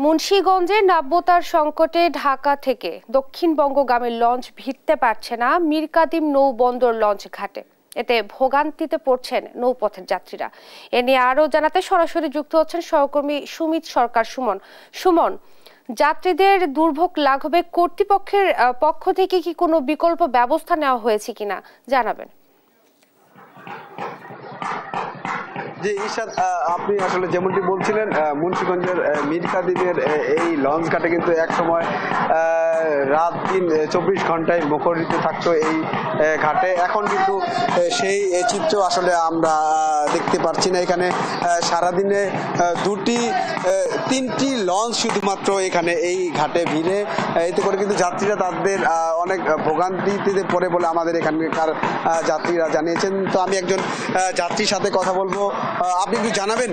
মুন্সিগঞ্জে নাব্যতার সংকটে ঢাকা থেকে দক্ষিণবঙ্গগামী লঞ্চ ভিড়তে পারছে না মীরকাদিম নৌবন্দর লঞ্চ ঘাটে। এতে ভোগান্তিতে পড়ছেন নৌপথের যাত্রীরা। এ নিয়ে আরও জানাতে সরাসরি যুক্ত হচ্ছেন সহকর্মী সুমিত সরকার। সুমন, যাত্রীদের দুর্ভোগ লাঘবে কর্তৃপক্ষের পক্ষ থেকে কি কোনো বিকল্প ব্যবস্থা নেওয়া হয়েছে কিনা জানাবেন। জি ঈশাদ, আপনি আসলে যেমনটি বলছিলেন, মুন্সিগঞ্জের মীরকাদিমের এই লঞ্চ ঘাটে কিন্তু এক সময় রাত দিন 24 ঘন্টায় মুখরিত থাকতো এই ঘাটে। এখন কিন্তু সেই চিত্র আসলে আমরা দেখতে পাচ্ছি না। এখানে সারাদিনে তিনটি লঞ্চ শুধুমাত্র এখানে এই ঘাটে ভিড়ে, এতে করে কিন্তু যাত্রীরা তাদের অনেক ভোগান্তিতে পড়ে বলে আমাদের এখানকার যাত্রীরা জানিয়েছেন। তো আমি একজন যাত্রীর সাথে কথা বলবো। আপনি কি জানাবেন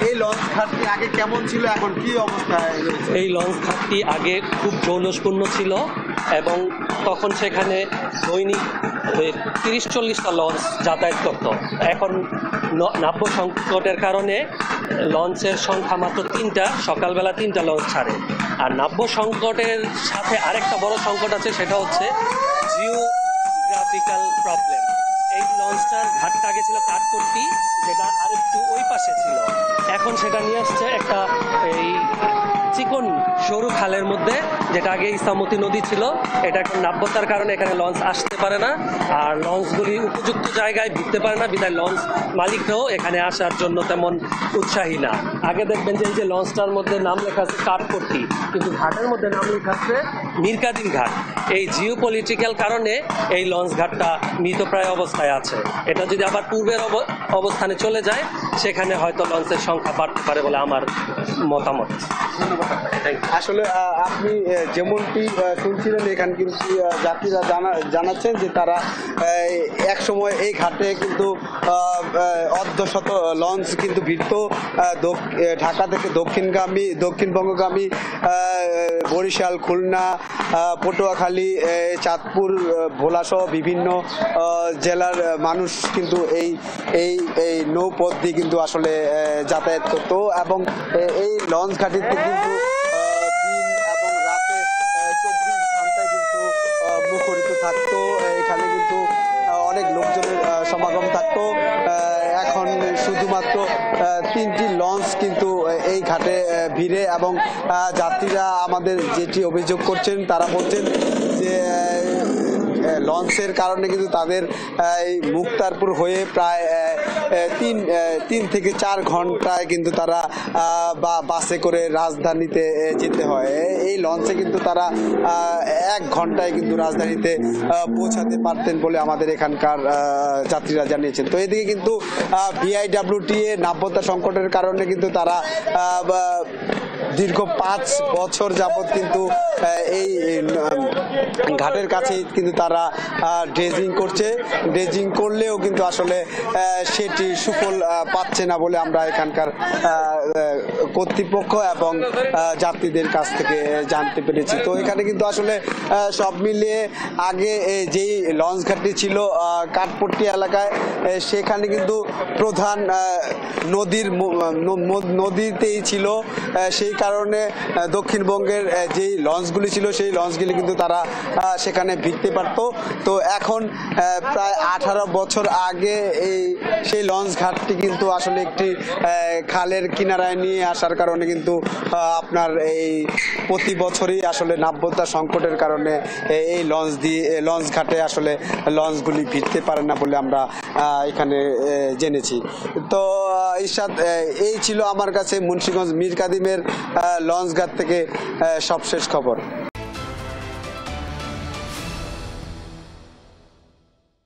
এই লঞ্চ ঘাটটি আগে কেমন ছিল, এখন কি অবস্থায়? এই লঞ্চ ঘাটটি আগে খুব জৌলসপূর্ণ ছিল এবং তখন সেখানে দৈনিক 30-40টা লঞ্চ যাতায়াত করত। এখন নাব্য সংকটের কারণে লঞ্চের সংখ্যা মাত্র 3টা, সকালবেলা 3টা লঞ্চ ছাড়ে। আর নাব্য সংকটের সাথে আরেকটা বড় সংকট আছে, সেটা হচ্ছে জিওগ্রাফিক্যাল প্রবলেম। এই লঞ্চটার ঘাটটা আগে ছিল কাঠপট্টি, যেটা আরেকটু ওই পাশে ছিল। এখন সেটা নিয়ে আসছে একটা এই চিকন সরু খালের মধ্যে, যেটা আগে ইসামতি নদী ছিল। এটা এখন নাব্যতার কারণে এখানে লঞ্চ আসতে পারে না, আর লঞ্চগুলি উপযুক্ত জায়গায় ভিড়তে পারে না, বিধায় লঞ্চ মালিকরাও এখানে আসার জন্য তেমন উৎসাহী না। আগে দেখবেন যে এই যে লঞ্চটার মধ্যে নাম লেখা আছে কাঠপট্টি, কিন্তু ঘাটের মধ্যে নাম লেখা আছে মীরকাদিম ঘাট। এই জিওপলিটিক্যাল কারণে এই লঞ্চ ঘাটটা মৃতপ্রায় অবস্থায় আছে। এটা যদি আবার পূর্বের অবস্থানে চলে যায়, সেখানে হয়তো লঞ্চের সংখ্যা বাড়তে পারে বলে আমার মতামত। আসলে আপনি যেমনটি শুনছিলেন, এখানে কিন্তু যাত্রীরা জানাচ্ছেন যে তারা এক সময় এই ঘাটে কিন্তু অর্ধশত লঞ্চ কিন্তু ভিড়ত ঢাকা থেকে দক্ষিণবঙ্গগামী বরিশাল, খুলনা, পটুয়াখালী, চাঁদপুর, ভোলাসহ বিভিন্ন জেলার মানুষ কিন্তু এই নৌপথ দিয়ে কিন্তু আসলে যাতায়াত করত। এবং এই লঞ্চ ঘাটিতে কিন্তু দিন এবং রাতে 24 ঘন্টায় কিন্তু মুখরিত থাকতো। এখানে কিন্তু অনেক লোকজনের সমাগম থাকতো। এখন শুধুমাত্র 3টি লঞ্চ কিন্তু এই ঘাটে ভিড়ে, এবং যাত্রীরা আমাদের যেটি অভিযোগ করছেন, তারা বলছেন যে লঞ্চের কারণে কিন্তু তাদের মুক্তারপুর হয়ে প্রায় 3 থেকে 4 ঘন্টায় কিন্তু তারা বাসে করে রাজধানীতে যেতে হয়। এই লঞ্চে কিন্তু তারা 1 ঘন্টায় কিন্তু রাজধানীতে পৌঁছাতে পারতেন বলে আমাদের এখানকার যাত্রীরা জানিয়েছেন। তো এদিকে কিন্তু বিআইডব্লিউটিএ নাব্যতা সংকটের কারণে কিন্তু তারা দীর্ঘ 5 বছর যাবৎ কিন্তু এই ঘাটের কাছে কিন্তু তারা ড্রেজিং করছে। ড্রেজিং করলেও কিন্তু আসলে সেটি সুফল পাচ্ছে না বলে আমরা এখানকার কর্তৃপক্ষ এবং যাত্রীদের কাছ থেকে জানতে পেরেছি। তো এখানে কিন্তু আসলে সব মিলিয়ে আগে যেই লঞ্চ ঘাটটি ছিল কাঠপট্টি এলাকায়, সেখানে কিন্তু প্রধান নদীতেই ছিল। সেই কারণে দক্ষিণবঙ্গের যেই লঞ্চগুলি ছিল, সেই লঞ্চগুলি কিন্তু তারা সেখানে ভিড়তে পারত। তো এখন প্রায় 18 বছর আগে সেই লঞ্চ ঘাটটি কিন্তু আসলে একটি খালের কিনারায় নিয়ে আসার কারণে কিন্তু আপনার এই প্রতি বছরই আসলে নাব্যতা সংকটের কারণে এই লঞ্চ ঘাটে আসলে লঞ্চগুলি ভিড়তে পারে না বলে আমরা এখানে জেনেছি। তো ঈশাদ, এই ছিল আমার কাছে মুন্সিগঞ্জ মীরকাদিমের লঞ্চ ঘাট থেকে সবশেষ খবর।